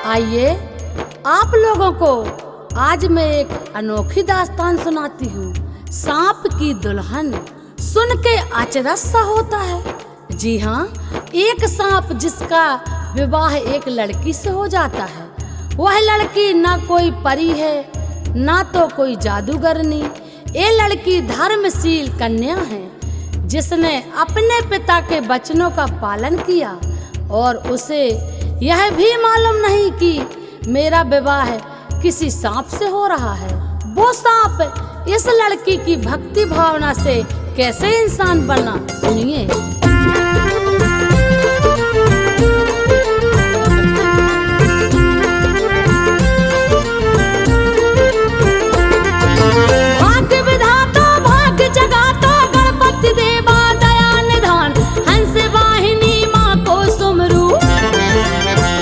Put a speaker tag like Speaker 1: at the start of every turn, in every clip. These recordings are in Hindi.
Speaker 1: आइए आप लोगों को आज मैं एक अनोखी दास्तान सुनाती हूँ, सांप की दुल्हन। सुन के अचरज सा होता है। जी हाँ, एक सांप जिसका विवाह एक लड़की से हो जाता है। वह लड़की ना कोई परी है, ना तो कोई जादूगरनी। ये लड़की धर्मशील कन्या है, जिसने अपने पिता के वचनों का पालन किया और उसे यह भी मालूम नहीं कि मेरा विवाह किसी सांप से हो रहा है। वो सांप इस लड़की की भक्ति भावना से कैसे इंसान बना, सुनिए। भाग्य विधाता भाग्य जगाता गणपति देवा दया निधान, हंस वाहिनी माँ को सुमरू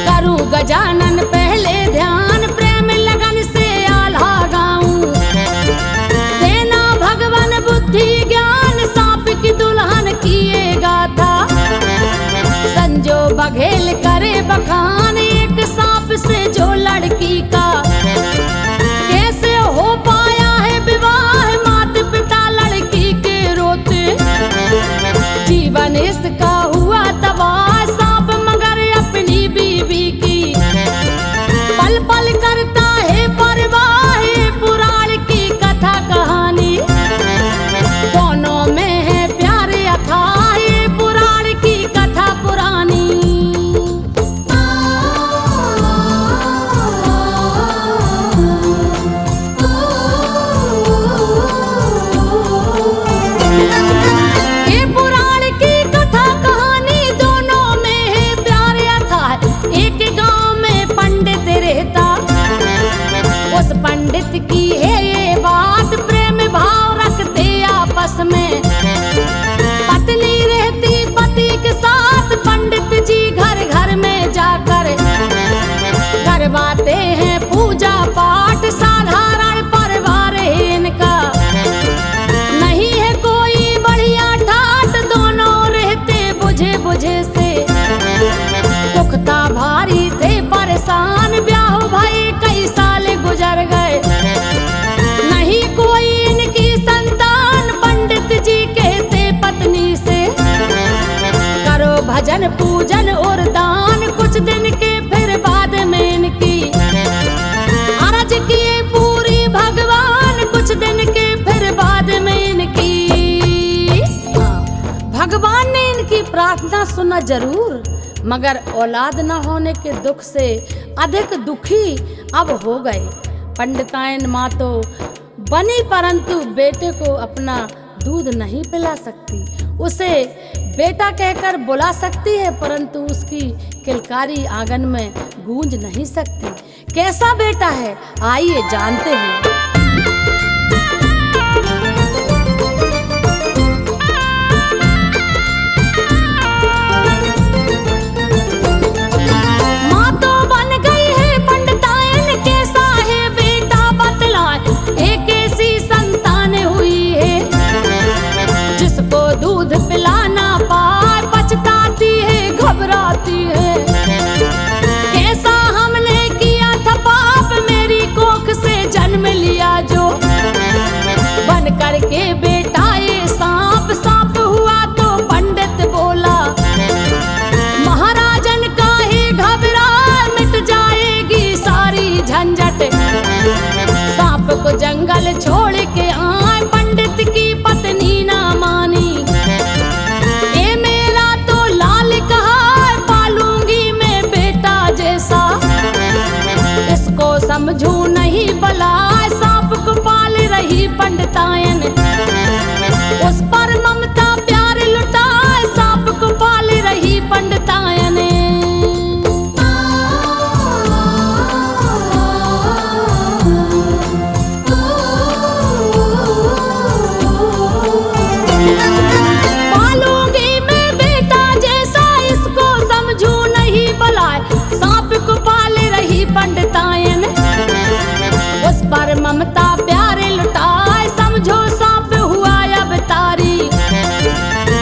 Speaker 1: करूं गजानन पहले ध्यान, प्रेम लगन से आल्हा गाऊं। देना भगवान बुद्धि ज्ञान, सांप की दुल्हन किए गाथा। संजो बघेल करे बखान, एक सांप से जो लड़की का कैसे हो पाया है विवाह। माता पिता लड़की के रोते, जीवन इसका हुआ तबाह। सांप मगर अपनी बीवी की पल पल करता है परवाह। पुराण की कथा कहानी दोनों में है प्यार अथाह। पुराण की कथा पुरानी। ये पुराण की कथा कहानी दोनों में है प्यार अथाह। एक गांव में पंडित रहता, उस पंडित की है ये बात। प्रेम भाव रखते आपस में, पत्नी रहती पति के साथ। पंडित जी घर घर में जाकर करवाते हैं पूजा पाठ। साधारण परिवार है इनका, नहीं है कोई बढ़िया ठाट। दोनों रहते बुझे बुझे से, दुखता भारी थे परेशान। ब्याह भाई कई साल गुजर गए, नहीं कोई इनकी संतान। पंडित जी कहते पत्नी से, करो भजन पूजन और दान। कुछ दिन के फिर बाद में इनकी अर्ज किए पूरी भगवान। कुछ दिन के फिर बाद में इनकी भगवान ने इनकी प्रार्थना सुना जरूर, मगर औलाद न होने के दुख से अधिक दुखी अब हो गए। पंडितायन माँ तो बनी, परंतु बेटे को अपना दूध नहीं पिला सकती। उसे बेटा कहकर बुला सकती है, परंतु उसकी किलकारी आंगन में गूंज नहीं सकती। कैसा बेटा है, आइए जानते हैं। माँ तो बन गई है पंडितायन, कैसा है बेटा बतलाए। एक ऐसी संतान हुई है, जिसको दूध पिलाना पाए। पछताती है घबराती है, कैसा हमने किया था पाप। मेरी कोख से जन्म लिया जो, बन करके बेटा ये सांप। सांप हुआ तो पंडित बोला, महाराजन का ही घबरा। मिट जाएगी सारी झंझट, सांप को जंगल छोड़ के आए। पंडित की पत्नी ना मानी, ये मेरा तो लाल कहा। पालूंगी मैं बेटा जैसा, इसको समझू नहीं भला। सांप को पाल रही पंडितायन, उस पर ममता प्यार लुटाए। सांप को पाल रही पंडितायन। पालूंगी मैं बेटा जैसा, इसको समझू नहीं भलाए। सांप को पाल रही पंडितायन, उस पर ममता प्यार लुटाए। समझो सांप हुआ अब तारी,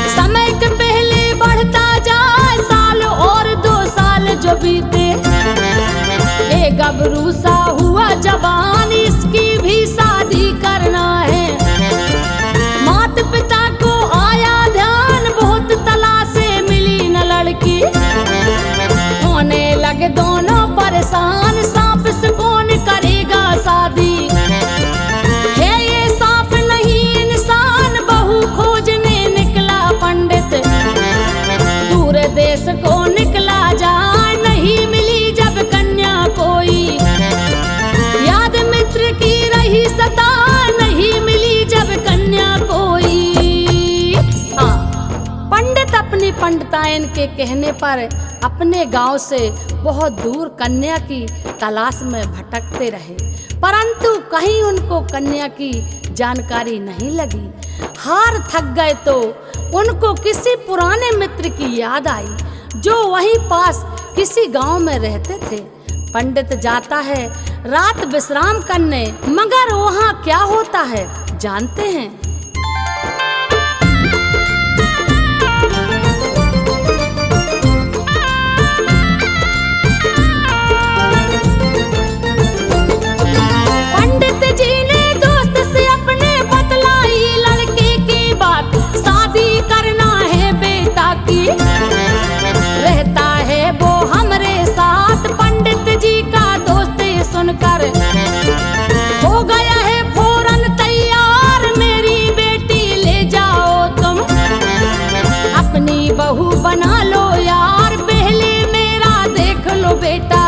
Speaker 1: समय के पहले बढ़ता जाए। साल और 2 साल जो बीते, गबरू सा हुआ जवान, इसकी भी शादी करना है। माता पिता को आया ध्यान, बहुत तलाशे मिली न लड़की। होने लगे दोनों परेशान, सांप से कौन करेगा शादी। है ये सांप नहीं इंसान, बहू खोजने निकला पंडित। दूर देश को निकला जाए, नहीं मिली जब कन्या कोई। याद मित्र की रही सता, नहीं मिली जब कन्या कोई। हाँ, पंडित अपनी पंडितायन के कहने पर अपने गांव से बहुत दूर कन्या की तलाश में भटकते रहे, परंतु कहीं उनको कन्या की जानकारी नहीं लगी। हार थक गए तो उनको किसी पुराने मित्र की याद आई, जो वहीं पास किसी गांव में रहते थे। पंडित जाता है रात विश्राम करने, मगर वहां क्या होता है जानते हैं? पंडित जी ने दोस्त से अपने बतलाई लड़के की बात, शादी करना है बेटा की। रहता है वो हमरे साथ, पंडित जी का दोस्त सुनकर हो गया है फौरन तैयार। मेरी बेटी ले जाओ तुम, अपनी बहू बना लो यार, पहले मेरा देख लो बेटा।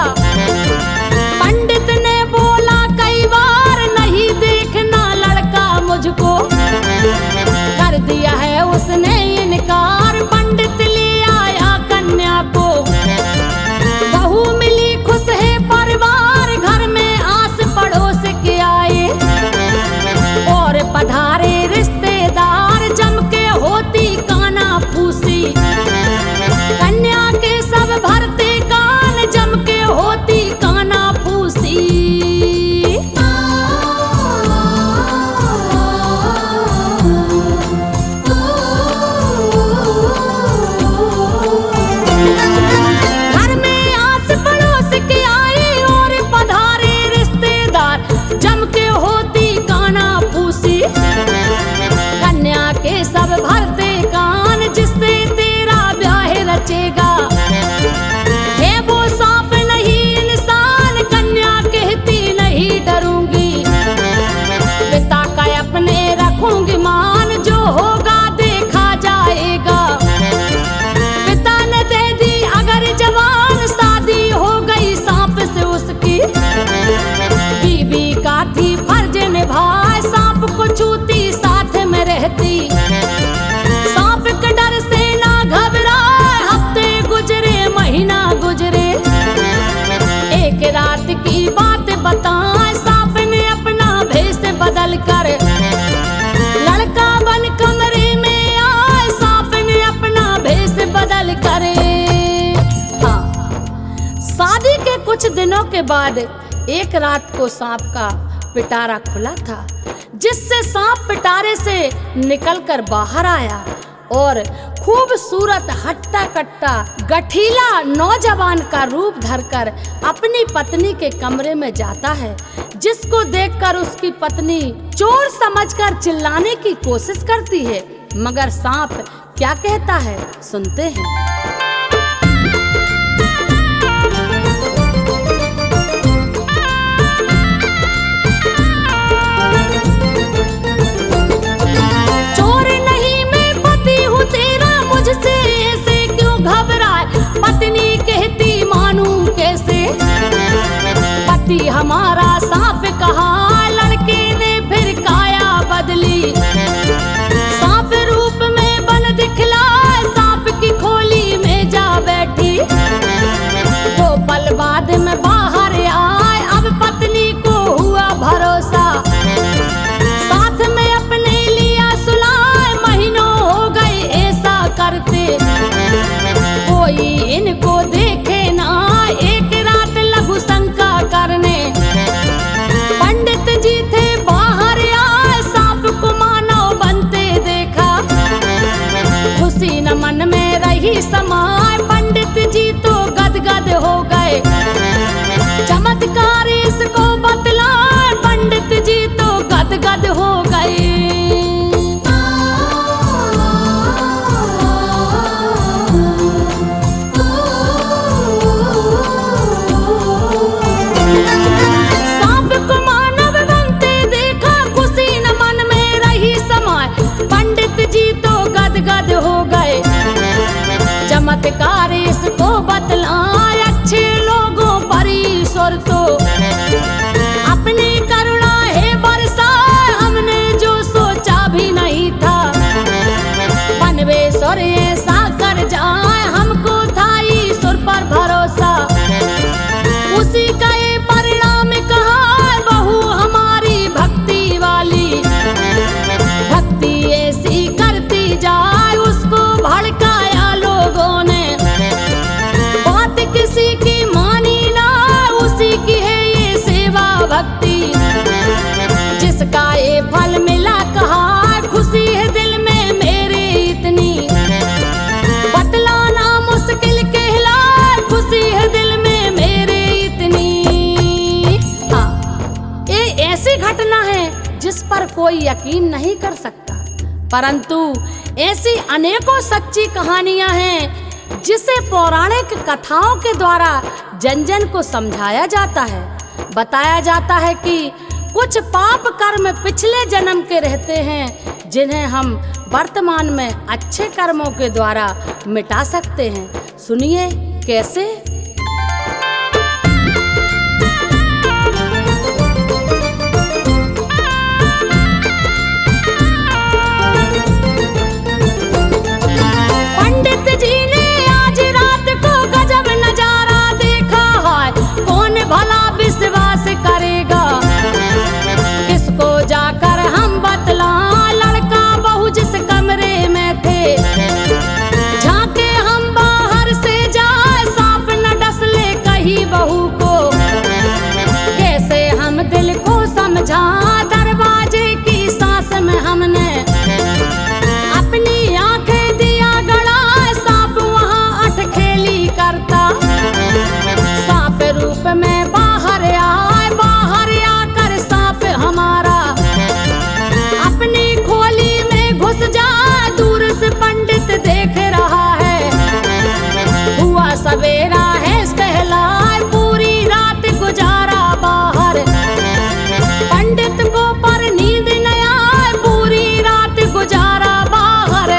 Speaker 1: पंडित ने बोला कई बार, नहीं देखना लड़का मुझको। कर दिया है उसने इनकार, पंडित ले आया कन्या को। बहू मिली खुश है परिवार, घर में आस पड़ोस के आए। और पधारे रिश्तेदार, जम के होती काना फूसी। कन्या के सब भरते कान, जम के होती काना फूसी। घर में आस पड़ोस के आए और पधारे रिश्तेदार, जम के होती काना फूसी। कन्या के सब भरते कान, जिससे तेरा ब्याह रचेगा। है वो सांप नहीं इंसान, कन्या कहती नहीं डरूंगी। पिता का अपने रखूंगी मान, जो होगा देखा जाएगा। पिता ने दे दी अगर जवान, शादी हो गई सांप से उसकी। बीबी का थी फर्ज निभाए, सांप को छूती साथ में रहती। सांप के डर से ना घबराए, हफ्ते गुजरे महीना गुजरे। एक रात की बात बताएं, सांप ने अपना भेष बदल कर लड़का बन कमरे में आए। सांप ने अपना भेष बदल करे। हाँ, शादी के कुछ दिनों के बाद एक रात को सांप का पिटारा खुला था, जिससे सांप पिटारे से निकलकर बाहर आया और खूबसूरत हट्टा कट्टा गठीला नौजवान का रूप धरकर अपनी पत्नी के कमरे में जाता है, जिसको देखकर उसकी पत्नी चोर समझकर चिल्लाने की कोशिश करती है, मगर सांप क्या कहता है सुनते हैं। पत्नी कहती मानूं कैसे, पति हमारा सांप कहा। लड़के ने फिर काया बदली, सांप रूप में बन दिखला। सांप की खोली में यकीन नहीं कर सकता, परंतु ऐसी अनेकों सच्ची कहानियां हैं जिसे पौराणिक कथाओं के द्वारा जन जन को समझाया जाता है। बताया जाता है कि कुछ पाप कर्म पिछले जन्म के रहते हैं जिन्हें हम वर्तमान में अच्छे कर्मों के द्वारा मिटा सकते हैं। सुनिए कैसे। पंडित जी ने आज रात को गजब नजारा देखा है, कौन भला विश्वास करेगा, किसको जाकर हम बतलाएं। लड़का बहू जिस कमरे में थे, झांके हम बाहर से जाए, सांप न डस ले कहीं बहू को, कैसे हम दिल को समझा। दरवाजे की सांस में हमने अपनी आंखें दिया गड़ा, सांप वहां अटखेली करता, सांप रूप में बाहर आए, बाहर आकर सांप हमारा अपनी खोली में घुस जाए। दूर से पंडित देख रहा है, हुआ सवेरा है कहलाए, पूरी रात गुजारा बाहर, पंडित को पर नींद न आए, पूरी रात गुजारा बाहर।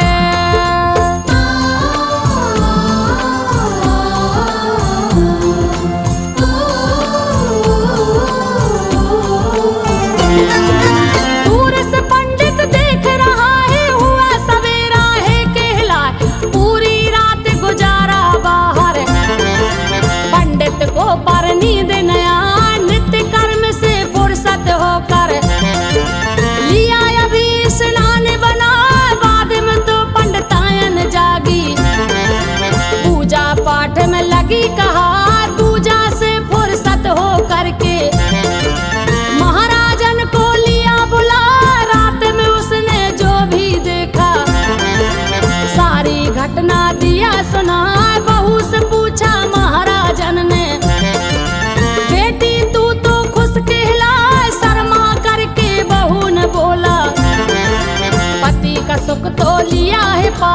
Speaker 1: दूर से पंडित देख रहा है, हुआ सवेरा है कहलाए, पूरी रात गुजारा बाहर, पंडित को पर नींद न आए। नित्य कर्म से फुर्सत होकर लिया अभी स्नान बना, बाद में तो पंडितायन जागी, पूजा पाठ में लगी कहा। पूजा से फुर्सत हो करके महाराजन को लिया बुला, रात में उसने जो भी देखा सारी घटना दिया सुना। बहू से पूछा महाराजन ने, बेटी तू तो खुश कहलाए, शर्मा करके बहू ने बोला, पति का सुख तो लिया है पा,